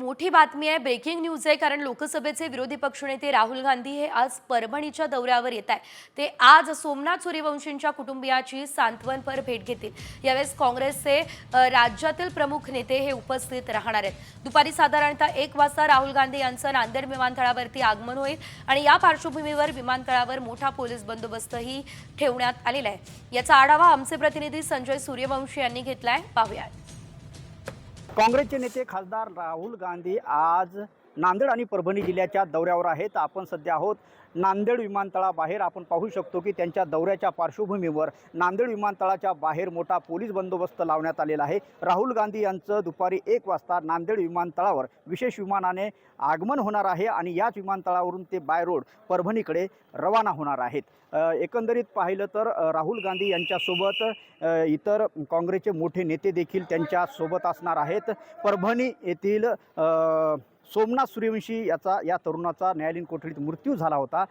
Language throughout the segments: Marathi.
मोठी बातमी आहे, ब्रेकिंग न्यूज आहे. कारण लोकसभेचे विरोधी पक्षनेते राहुल गांधी हे आज परभणीच्या दौऱ्यावर येत आहे. ते आज सोमनाथ सूर्यवंशींच्या कुटुंबियाची सांत्वनपर भेट घेतील. यावेळेस काँग्रेसचे राज्यातील प्रमुख नेते हे उपस्थित राहणार आहेत. दुपारी साधारणतः 1 वाजता राहुल गांधी यांचं नांदेड विमानतळावरती आगमन होईल आणि या पार्श्वभूमीवर विमानतळावर मोठा पोलीस बंदोबस्तही ठेवण्यात आलेला आहे. याचा आढावा आमचे प्रतिनिधी संजय सूर्यवंशी यांनी घेतलाय. पाहूया. काँग्रेसचे नेते खासदार राहुल गांधी आज नांदेड आणि परभणी जिल्ह्याच्या दौऱ्यावर आहेत. आपण सध्या आहोत नांदेड विमानतळाबाहेर. आपण पाहू शकतो की त्यांच्या दौऱ्याच्या पार्श्वभूमीवर नांदेड विमानतळाच्या बाहेर मोठा पोलीस बंदोबस्त लावण्यात आलेला आहे. राहुल गांधी यांचं दुपारी 1 वाजता नांदेड विमानतळावर विशेष विमानाने आगमन होणार आहे आणि याच विमानतळावरून ते बाय रोड परभणीकडे रवाना होणार आहेत. एकंदरीत पाहिलं तर राहुल गांधी यांच्यासोबत इतर काँग्रेसचे मोठे नेते देखील त्यांच्यासोबत असणार आहेत. परभणी येथील सोमनाथ सूर्यवंशी या तरुणाचा न्यायालयीन कोठडीत मृत्यू झाला होता.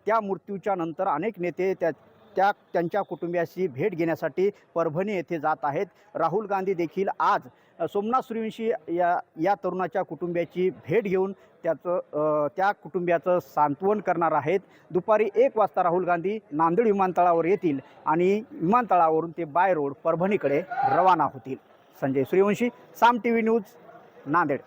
त्या मृत्यूच्या नंतर अनेक नेते त्यांच्या कुटुंबियाशी भेट घेण्यासाठी परभणी येथे जात आहेत. राहुल गांधी देखील आज सोमनाथ सूर्यवंशी या तरुणाच्या कुटुंबियाची भेट घेऊन त्या कुटुंबियाचं सांत्वन करणार आहेत. दुपारी 1 वाजता राहुल गांधी नांदेड विमानतळावर येतील आणि विमानतळावरून ते बाय रोड परभणीकडे रवाना होतील. संजय सूर्यवंशी, साम टीव्ही न्यूज, नांदेड.